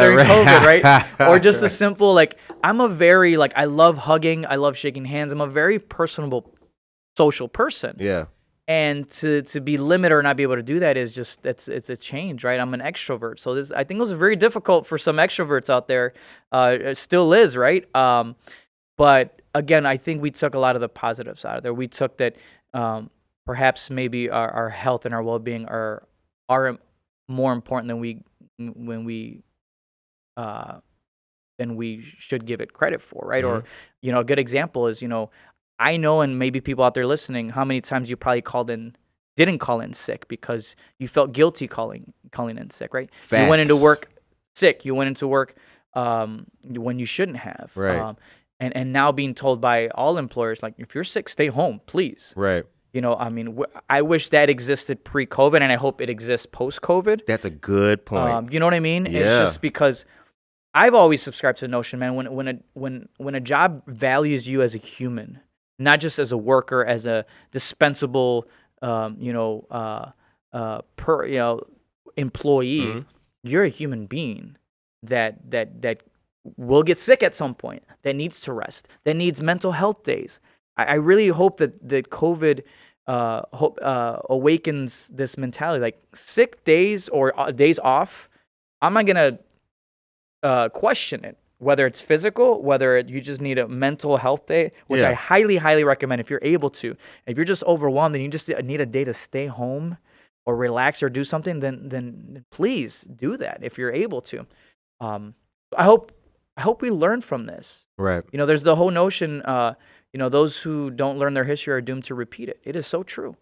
during COVID, right? Or just a simple, like, I'm a very, like, I love hugging, I love shaking hands. I'm a very personable, social person. Yeah. And to be limited or not be able to do that is just it's a change, right? I'm an extrovert, so I think it was very difficult for some extroverts out there. It still is, right? But again, I think we took a lot of the positives out of there. We took that perhaps maybe our health and our well-being are more important than we should give it credit for, right? Or a good example is I know, and maybe people out there listening, how many times you probably didn't call in sick because you felt guilty calling in sick, right? Facts. You went into work sick. You went into work when you shouldn't have. Right. And now being told by all employers, like, if you're sick, stay home, please. Right. I wish that existed pre-COVID, and I hope it exists post-COVID. That's a good point. You know what I mean? Yeah. It's just because I've always subscribed to the notion, man, when a job values you as a human, not just as a worker, as a dispensable, employee. You're a human being that will get sick at some point, that needs to rest, that needs mental health days. I really hope that COVID awakens this mentality, like sick days or days off. I'm not gonna question it. Whether it's physical, whether you just need a mental health day, which I highly, highly recommend if you're able to. If you're just overwhelmed and you just need a day to stay home or relax or do something, then please do that if you're able to. I hope we learn from this. Right. There's the whole notion, those who don't learn their history are doomed to repeat it. It is so true.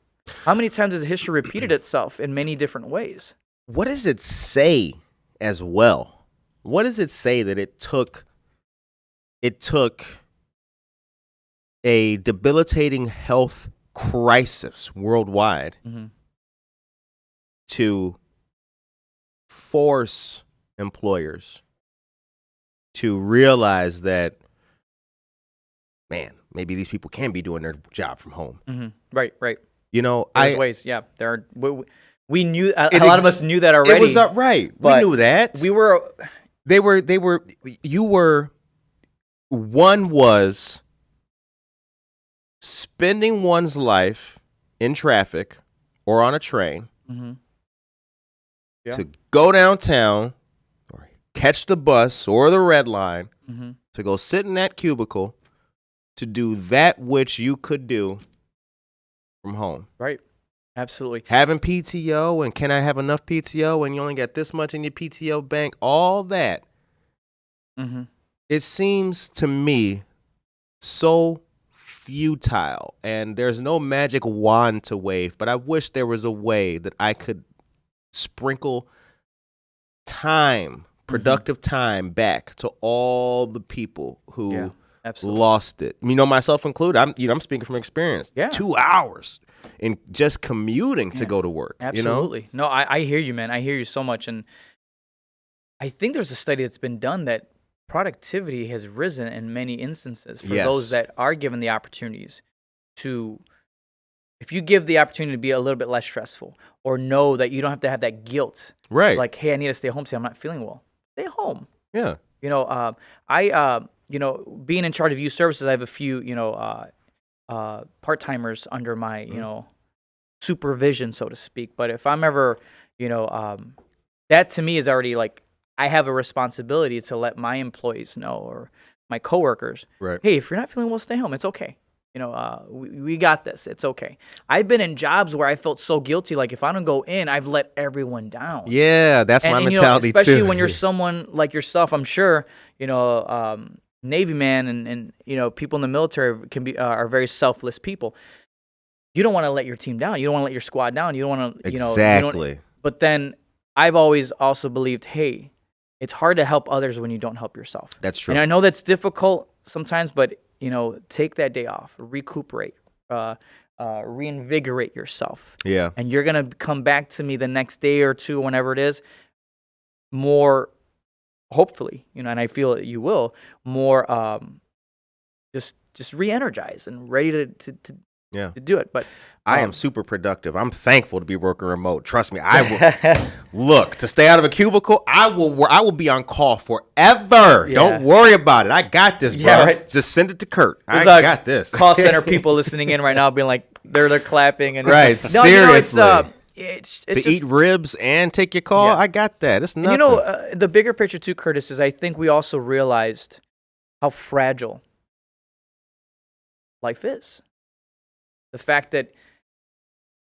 How many times has history repeated itself in many different ways? What does it say as well? What does it say that it took a debilitating health crisis worldwide to force employers to realize that, man, maybe these people can be doing their job from home. Mm-hmm. Right. You know, There's ways. Yeah, there are. We knew a lot of us knew that already. It was right. We knew that. We were. They were. You were. One was spending one's life in traffic or on a train to go downtown or catch the bus or the red line to go sit in that cubicle to do that which you could do from home. Right. Absolutely. Having PTO and can I have enough PTO and you only got this much in your PTO bank, all that. It seems to me so futile, and there's no magic wand to wave, but I wish there was a way that I could sprinkle time, productive time, back to all the people who lost it. You know, myself included. I'm speaking from experience. Yeah. 2 hours in just commuting to go to work. Absolutely. You know? No, I hear you, man. I hear you so much, and I think there's a study that's been done that productivity has risen in many instances for those that are given the opportunities to, if you give the opportunity to be a little bit less stressful or know that you don't have to have that guilt. Right. Like, hey, I need to stay home. Say, I'm not feeling well. Stay home. Yeah. You know, being in charge of youth services, I have a few, part-timers under my, supervision, so to speak. But if I'm ever, that to me is already like, I have a responsibility to let my employees know or my coworkers, hey, if you're not feeling well, stay home. It's okay. We got this. It's okay. I've been in jobs where I felt so guilty. Like if I don't go in, I've let everyone down. Yeah, that's my mentality too. Especially when you're someone like yourself, I'm sure, Navy man and people in the military can be are very selfless people. You don't want to let your team down. You don't want to let your squad down. You don't want to, exactly. But then I've always also believed, hey, it's hard to help others when you don't help yourself. That's true. And I know that's difficult sometimes, but take that day off, recuperate, reinvigorate yourself. Yeah. And you're gonna come back to me the next day or two, whenever it is, more, hopefully, and I feel that you will, more just re-energized and ready to do it. But I am super productive. I'm thankful to be working remote. Trust me, I will look to stay out of a cubicle. I will be on call forever. Yeah. Don't worry about it. I got this, bro. Yeah, right. Just send it to Kurt. There's I got this. Call center people listening in right now, being like, they're clapping and right. No, seriously. It's to just, eat ribs and take your call, I got that. It's nothing. And the bigger picture too, Curtis, is I think we also realized how fragile life is. The fact that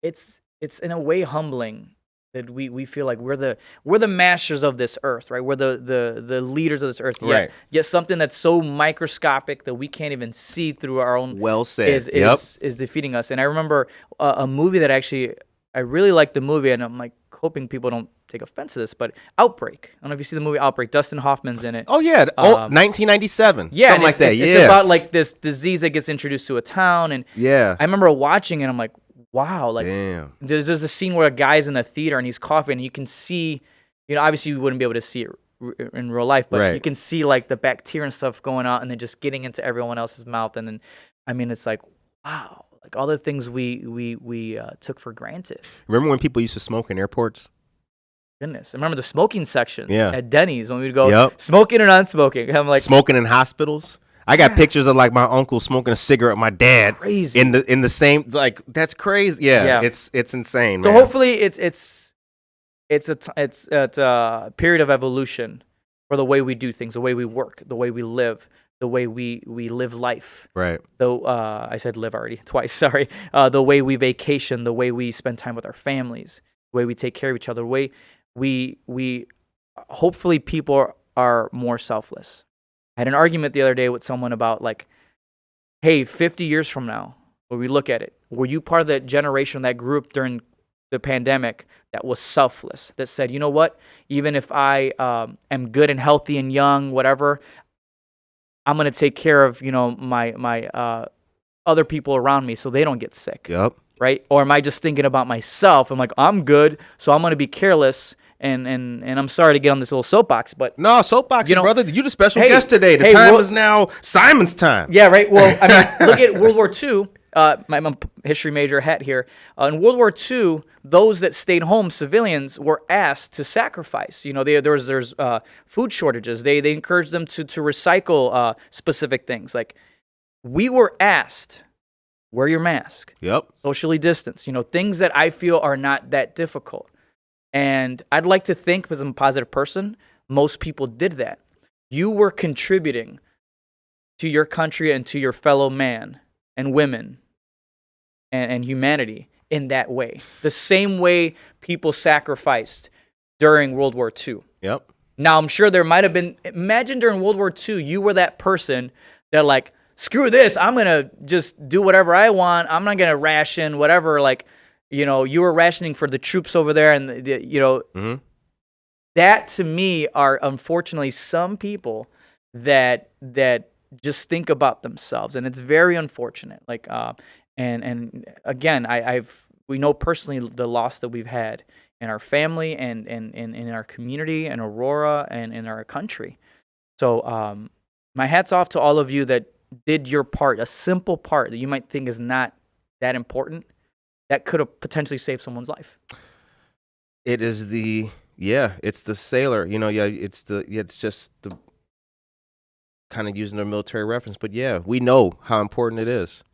it's in a way humbling that we feel like we're the masters of this earth, right? We're the leaders of this earth. Right. Yet something that's so microscopic that we can't even see through our own well said is defeating us. And I remember a movie that actually I really liked the movie, and I'm like hoping people don't take offense to this, but Outbreak. I don't know if you see the movie Outbreak. Dustin Hoffman's in it. Oh yeah, 1997. Yeah, something like that. It's about like this disease that gets introduced to a town, and I remember watching it. I'm like, wow, like damn. There's a scene where a guy's in a theater and he's coughing, and you can see, obviously you wouldn't be able to see it in real life, but you can see like the bacteria and stuff going out, and then just getting into everyone else's mouth, and then, I mean, it's like, wow. Like all the things we took for granted. Remember when people used to smoke in airports? Goodness, I remember the smoking section at Denny's when we'd go smoking or non-smoking. I'm like smoking in hospitals. I got pictures of like my uncle smoking a cigarette with my dad. Crazy. in the same, like, that's crazy. Yeah. It's insane. So man. hopefully it's a period of evolution for the way we do things, the way we work, the way we live. The way we live life. Right. Though I said live already twice, sorry. The way we vacation, the way we spend time with our families, the way we take care of each other, the way we hopefully people are more selfless. I had an argument the other day with someone about like, hey, 50 years from now, when we look at it, were you part of that generation, that group during the pandemic that was selfless, that said, you know what, even if I am good and healthy and young, whatever, I'm going to take care of, my other people around me so they don't get sick. Yep. right? Or am I just thinking about myself? I'm like, I'm good, so I'm going to be careless. And I'm sorry to get on this little soapbox, but No, soapboxing, brother. You the special hey, guest today. The hey, time well- is now Simon's time. yeah, right. Well, I mean, look at World War II. I'm a history major hat here. In World War II, those that stayed home, civilians, were asked to sacrifice. You know, there's food shortages. They encouraged them to recycle specific things. Like, we were asked, wear your mask, Yep. socially distance. You know, things that I feel are not that difficult. And I'd like to think, because I'm a positive person, most people did that. You were contributing to your country and to your fellow man and women and humanity in that way. The same way people sacrificed during World War II. Yep. Now, I'm sure there might have been, imagine during World War II, you were that person that like, screw this, I'm going to just do whatever I want. I'm not going to ration, whatever. Like, you know, you were rationing for the troops over there. And, you know, that to me are unfortunately some people that just think about themselves. And it's very unfortunate. Like, and again, we know personally the loss that we've had in our family and in our community and Aurora and in our country. So my hat's off to all of you that did your part, a simple part that you might think is not that important, that could have potentially saved someone's life. It is it's the sailor, you know, it's just the kind of using a military reference, but yeah, we know how important it is.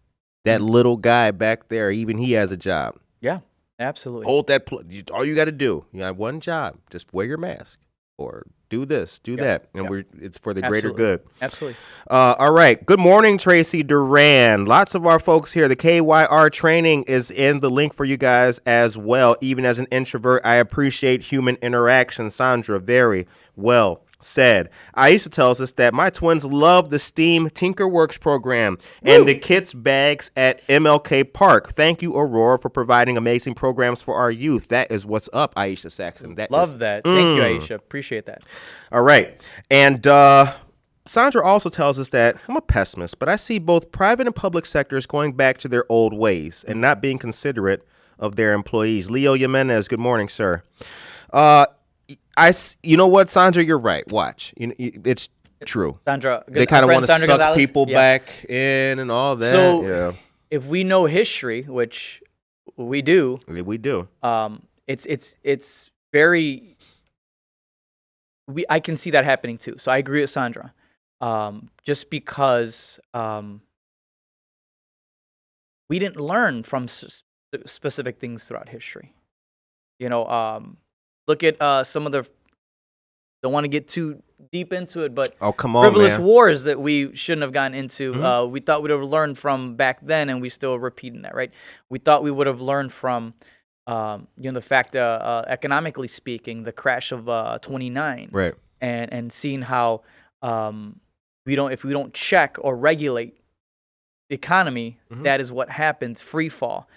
That little guy back there, even he has a job. Yeah, absolutely. Hold that. All you got to do, you have one job. Just wear your mask or do this, do that. And it's for the greater good. Absolutely. All right. Good morning, Tracy Duran. Lots of our folks here. The KYR training is in the link for you guys as well. Even as an introvert, I appreciate human interaction. Sandra, very well said. Aisha tells us that my twins love the STEAM TinkerWorks program and the kids' bags at MLK Park. Thank you, Aurora, for providing amazing programs for our youth. That is what's up, Aisha Saxon. Love that. Thank you, Aisha. Appreciate that. All right. And Sandra also tells us that I'm a pessimist, but I see both private and public sectors going back to their old ways and not being considerate of their employees. Leo Jimenez, good morning, sir. You know what, Sandra, you're right. Watch. It's true. Sandra, they kind of want to suck Gonzalez? people back in and all that. So if we know history, which we do, it's very. I can see that happening too. So I agree with Sandra. Just because we didn't learn from specific things throughout history. You know, look at some of the. Don't want to get too deep into it, but frivolous wars that we shouldn't have gotten into. We thought we'd have learned from back then, and we still repeating that, right? We thought we would have learned from, the fact, economically speaking, the crash of 29, right? And seeing how if we don't check or regulate the economy, that is what happens. Free fall,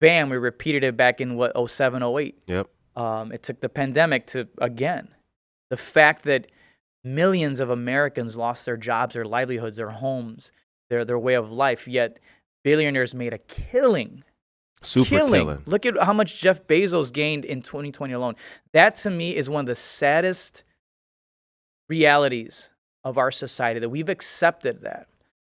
bam! We repeated it back in 07, 08. Yep. It took the pandemic to again. The fact that millions of Americans lost their jobs, their livelihoods, their homes, their way of life, yet billionaires made a killing. Killing. Look at how much Jeff Bezos gained in 2020 alone. That, to me, is one of the saddest realities of our society, that we've accepted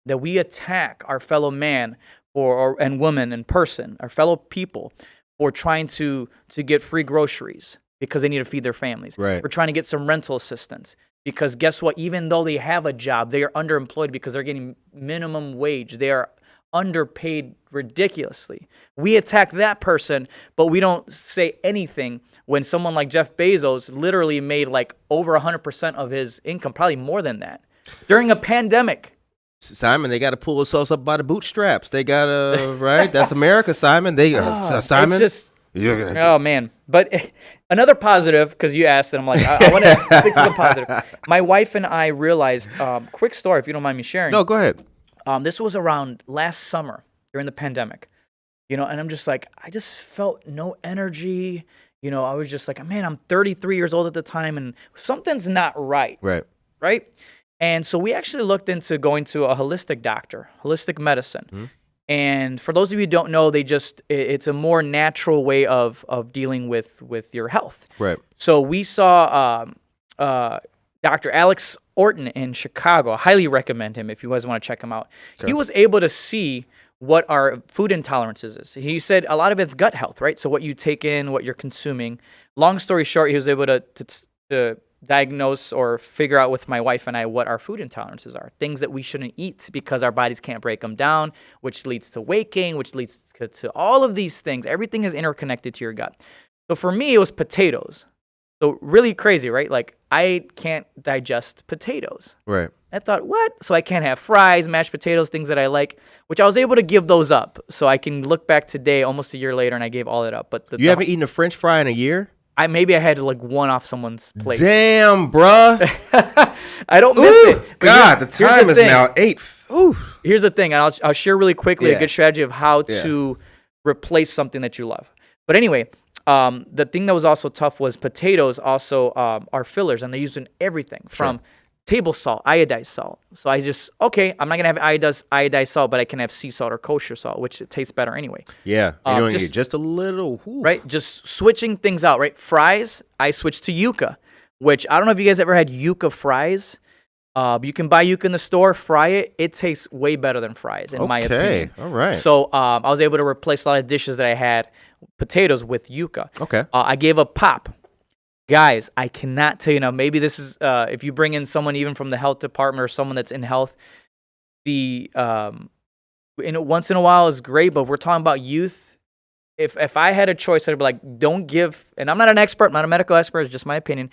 that we attack our fellow man and woman and person, our fellow people, for trying to get free groceries because they need to feed their families. Right. We're trying to get some rental assistance because guess what? Even though they have a job, they are underemployed because they're getting minimum wage. They are underpaid ridiculously. We attack that person, but we don't say anything when someone like Jeff Bezos literally made like over 100% of his income, probably more than that, during a pandemic. Simon, they got to pull themselves up by the bootstraps. They got to, right? That's America, Simon. Simon. It's just, oh, man. But another positive, because you asked, and I'm like, I want to stick to the positive. My wife and I realized, quick story, if you don't mind me sharing. No, go ahead. This was around last summer during the pandemic, and I'm just like, I just felt no energy. I was just like, man, I'm 33 years old at the time, and something's not right. Right? And so we actually looked into going to a holistic doctor, holistic medicine. And for those of you who don't know, it's a more natural way of dealing with your health. Right. So we saw Dr. Alex Orton in Chicago. I highly recommend him if you guys want to check him out. Okay. He was able to see what our food intolerances is. He said a lot of it's gut health, right? So what you take in, what you're consuming. Long story short, he was able to diagnose or figure out with my wife and I what our food intolerances are. Things that we shouldn't eat because our bodies can't break them down, which leads to weight gain, which leads to all of these things. Everything is interconnected to your gut. So for me, it was potatoes. So really crazy, right? Like I can't digest potatoes. Right. I thought, what? So I can't have fries, mashed potatoes, things that I like, which I was able to give those up. So I can look back today, almost a year later, and I gave all that up. But You haven't eaten a French fry in a year? Maybe I had like one off someone's plate. Damn, bruh. I don't miss Ooh, it. But God, the here's time is thing. now 8. Ooh. Here's the thing, and I'll share really quickly Yeah. a good strategy of how to replace something that you love. But anyway, the thing that was also tough was potatoes also are fillers, and they use in everything from table salt, iodized salt. So I'm not going to have iodized salt, but I can have sea salt or kosher salt, which it tastes better anyway. Yeah. You know, just a little. Ooh. Right? Just switching things out, right? Fries, I switched to yuca, which I don't know if you guys ever had yuca fries. You can buy yuca in the store, fry it. It tastes way better than fries, in my opinion. All right. So I was able to replace a lot of dishes that I had, potatoes with yuca. Okay. I gave up pop. Guys, I cannot tell you now. Maybe this is if you bring in someone even from the health department or someone that's in health, once in a while is great, but we're talking about youth. If I had a choice, I'd be like, don't give. And I'm not an expert, I'm not a medical expert. It's just my opinion.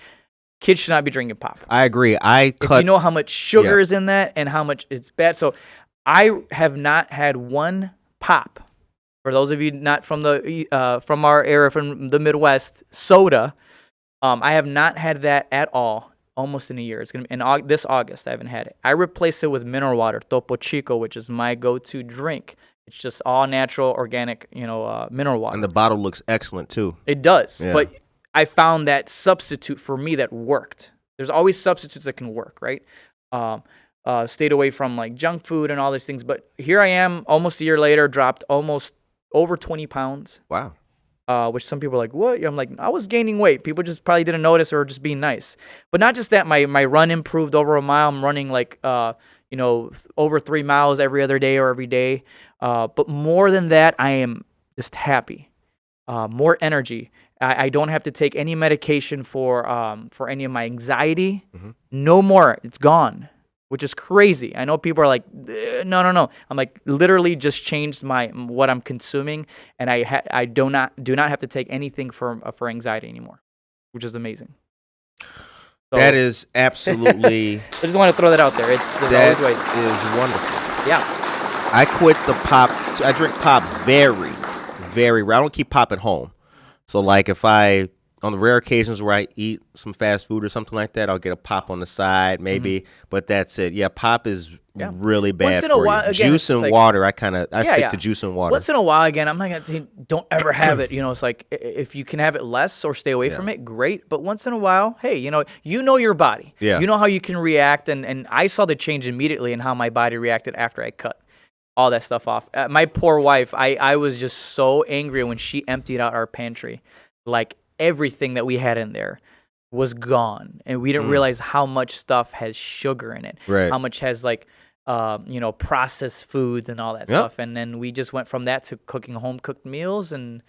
Kids should not be drinking pop. I agree. If you know how much sugar is in that and how much it's bad. So I have not had one pop. For those of you not from from our area, from the Midwest, soda. I have not had that at all almost in a year. It's going to be this August. I haven't had it. I replaced it with mineral water, Topo Chico, which is my go-to drink. It's just all natural, organic, mineral water. And the bottle looks excellent too. It does. Yeah. But I found that substitute for me that worked. There's always substitutes that can work, right? Stayed away from like junk food and all these things. But here I am almost a year later, dropped almost over 20 pounds. Wow. Which some people are like, what? I'm like, I was gaining weight. People just probably didn't notice or just being nice. But not just that, my run improved over a mile. I'm running like, over 3 miles every other day or every day. But more than that, I am just happy. More energy. I don't have to take any medication for any of my anxiety. Mm-hmm. No more. It's gone. Which is crazy. I know people are like, no. I'm like, literally just changed what I'm consuming, and I do not have to take anything for anxiety anymore, which is amazing. So, that is absolutely. I just want to throw that out there. That is wonderful. Yeah. I quit the pop. I drink pop very, very rare. I don't keep pop at home. So like if on the rare occasions where I eat some fast food or something like that, I'll get a pop on the side, maybe. Mm-hmm. But that's it. Yeah, pop is really bad for you. Again, juice and water, I stick to juice and water. Once in a while, again, I'm not going to say don't ever have it. It's like if you can have it less or stay away from it, great. But once in a while, hey, you know your body. Yeah. You know how you can react. And I saw the change immediately in how my body reacted after I cut all that stuff off. My poor wife, I was just so angry when she emptied out our pantry. Like, everything that we had in there was gone, and we didn't realize how much stuff has sugar in it, right? How much has like processed foods and all that stuff. And then we just went from that to cooking home cooked meals, and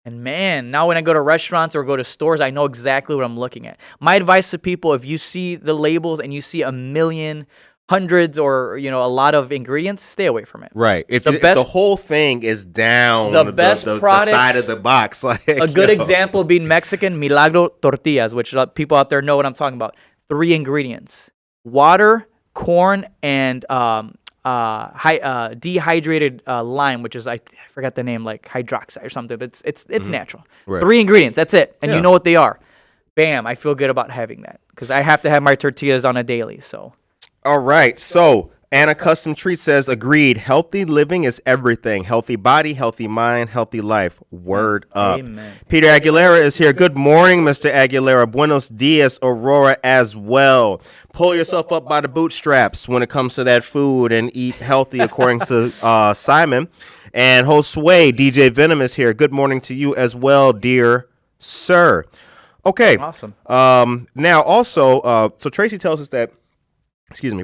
man, now when I go to restaurants or go to stores, I know exactly what I'm looking at. My advice to people: if you see the labels and you see a million, hundreds, or a lot of ingredients, stay away from it. Right. If the whole thing is down the best products, the side of the box, like a good example being Mexican Milagro tortillas, which people out there know what I'm talking about. 3 ingredients: water, corn, and dehydrated lime, which is I forgot the name, like hydroxide or something. It's natural. Right. 3 ingredients. That's it, and you know what they are. Bam! I feel good about having that because I have to have my tortillas on a daily. So. All right. So Anna Custom Treat says, agreed. Healthy living is everything. Healthy body, healthy mind, healthy life. Word up. Amen. Peter Aguilera is here. Good morning, Mr. Aguilera. Buenos dias, Aurora, as well. Pull yourself up by the bootstraps when it comes to that food and eat healthy, according to Simon. And Josue, DJ Venom is here. Good morning to you as well, dear sir. Okay. Awesome. Now, also, so Tracy tells us that,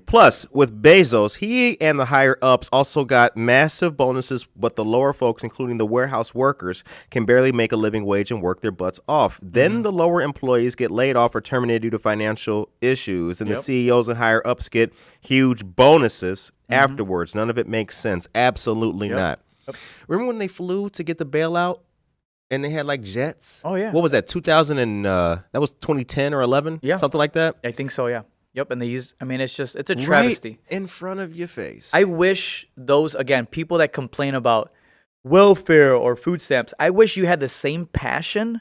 plus with Bezos, he and the higher ups also got massive bonuses, but the lower folks, including the warehouse workers, can barely make a living wage and work their butts off. Then the lower employees get laid off or terminated due to financial issues, and the CEOs and higher ups get huge bonuses afterwards. None of it makes sense. Absolutely not. Yep. Remember when they flew to get the bailout and they had like jets? Oh, yeah. What was that, 2000 and that was 2010 or 11? Yeah. Something like that? I think so, yeah. Yep, and they use, I mean, it's a travesty. Right in front of your face. I wish those, again, people that complain about welfare or food stamps, I wish you had the same passion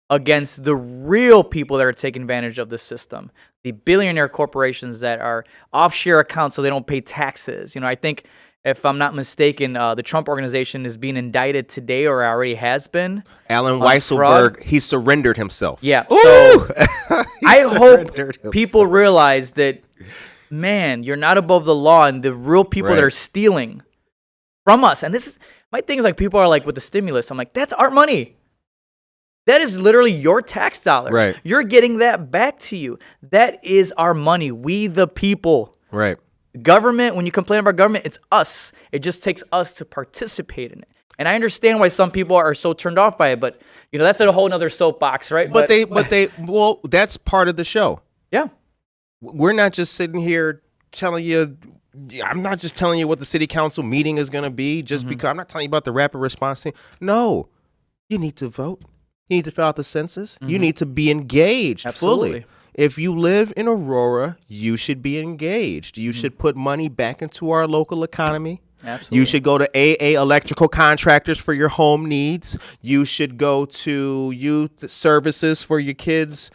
against the real people that are taking advantage of the system. The billionaire corporations that are offshore accounts so they don't pay taxes. You know, I think, if I'm not mistaken, the Trump organization is being indicted today or already has been. Alan Weisselberg, he surrendered himself. Yeah. So I hope people realize that, man, you're not above the law, and the real people that are stealing from us. And this is my thing is like people are like with the stimulus. I'm like, that's our money. That is literally your tax dollar. Right. You're getting that back to you. That is our money. We the people. Right. Government, when you complain about government, it's us. It just takes us to participate in it. And I understand why some people are so turned off by it, but you know, that's a whole nother soapbox, right? But well, that's part of the show. Yeah. We're not just sitting here telling you, I'm not just telling you what the city council meeting is going to be just because I'm not telling you about the rapid response team. No, you need to vote. You need to fill out the census. You need to be engaged fully. If you live in Aurora, you should be engaged. You should put money back into our local economy. Absolutely. You should go to AA electrical contractors for your home needs. You should go to youth services for your kids'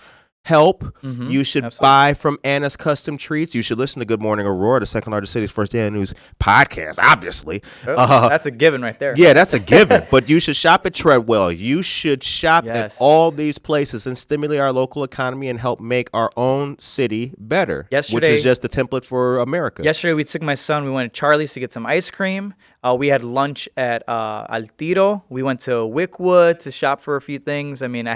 help. You should buy from Anna's Custom Treats. You should listen to Good Morning Aurora, the second largest city's first daily news podcast, obviously. That's a given right there. Yeah, that's a given. But you should shop at Treadwell. You should shop at all these places and stimulate our local economy and help make our own city better, which is just the template for America. Yesterday, we took my son. We went to Charlie's to get some ice cream. We had lunch at Al Tiro. We went to Wickwood to shop for a few things. I mean,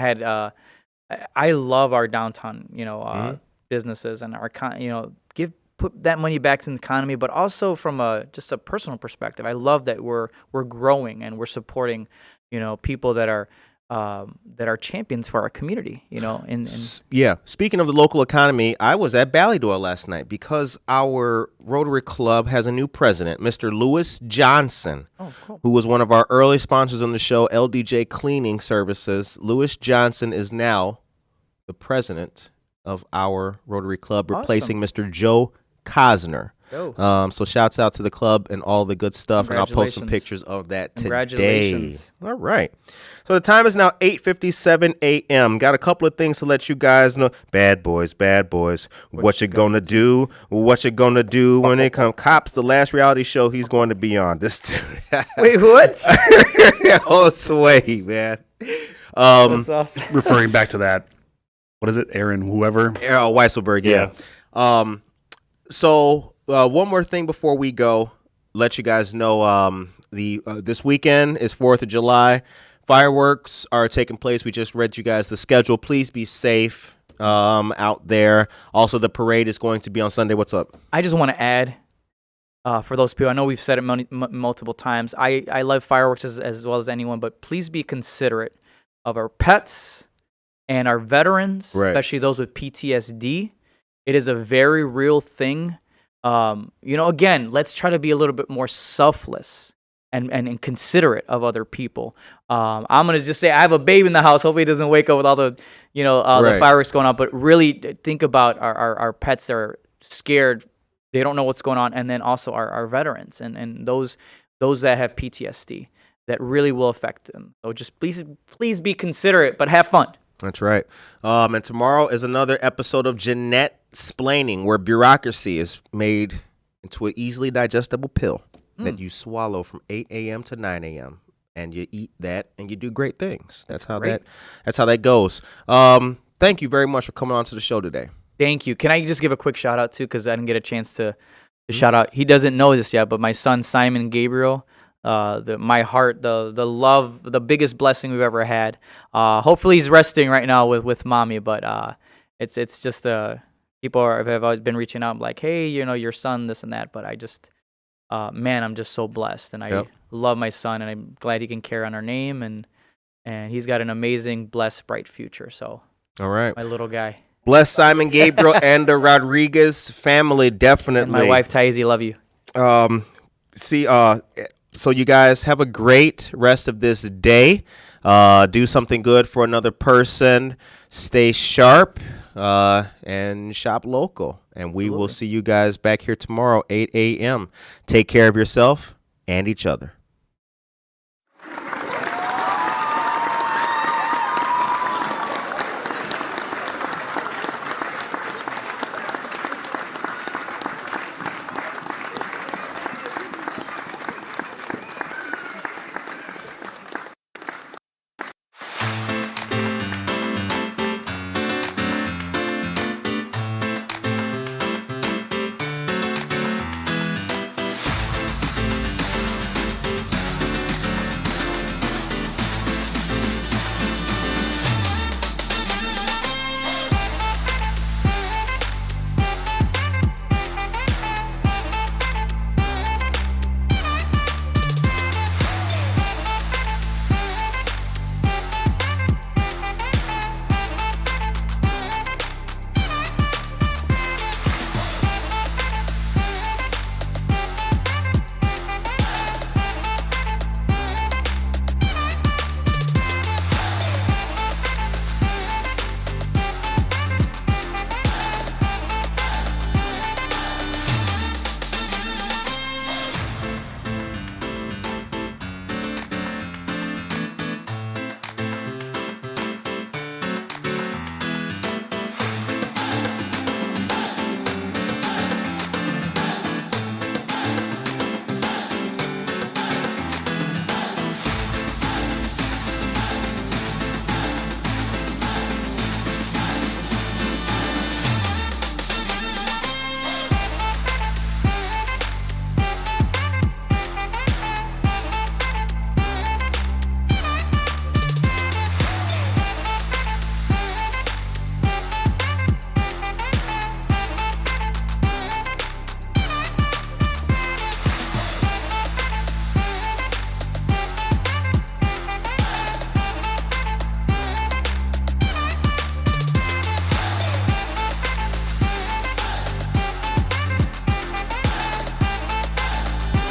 I love our downtown, businesses and our, put that money back in the economy, but also from just a personal perspective. I love that we're growing and we're supporting, people that are champions for our community, Yeah. Speaking of the local economy, I was at Ballydor last night because our Rotary Club has a new president, Mr. Lewis Johnson, who was one of our early sponsors on the show, LDJ Cleaning Services. Lewis Johnson is now the president of our Rotary Club, replacing Mr. Joe Cosner. So shouts out to the club and all the good stuff, and I'll post some pictures of that today. Congratulations. All right. So the time is now 8:57 a.m. Got a couple of things to let you guys know. Bad boys. What you gonna do? What you gonna do when they come? Cops, the last reality show he's going to be on. This dude. Wait, what? Oh, sway, man. That's awesome. Referring back to that, what is it, Aaron, whoever? Weisselberg, yeah. So one more thing before we go, let you guys know this weekend is 4th of July. Fireworks are taking place. We just read you guys the schedule. Please be safe out there. Also, the parade is going to be on Sunday. What's up? I just want to add, for those people, I know we've said it multiple times. I love fireworks as well as anyone, but please be considerate of our pets and our veterans, especially those with PTSD. It is a very real thing. Again, let's try to be a little bit more selfless and considerate of other people. I'm going to just say I have a baby in the house. Hopefully he doesn't wake up with all the, the fireworks going on. But really think about our pets that are scared. They don't know what's going on. And then also our veterans and those that have PTSD that really will affect them. So just please be considerate, but have fun. That's right. And tomorrow is another episode of Jeanette Splaining, where bureaucracy is made into an easily digestible pill that you swallow from 8 a.m. to 9 a.m. and you eat that and you do great things. That's how that goes. Thank you very much for coming on to the show today. Thank you. Can I just give a quick shout out too? Because I didn't get a chance to shout out. He doesn't know this yet, but my son Simon Gabriel, my heart, the love, the biggest blessing we've ever had. Hopefully he's resting right now with mommy, but it's just people have always been reaching out like, hey, your son, this and that. But I just, man, I'm just so blessed, and I love my son, and I'm glad he can carry on our name, and he's got an amazing, blessed, bright future. So, all right, my little guy. Bless Simon Gabriel and the Rodriguez family, definitely. And my wife, Taizy, love you. So you guys have a great rest of this day. Do something good for another person. Stay sharp and shop local. And we will see you guys back here tomorrow, 8 a.m. Take care of yourself and each other.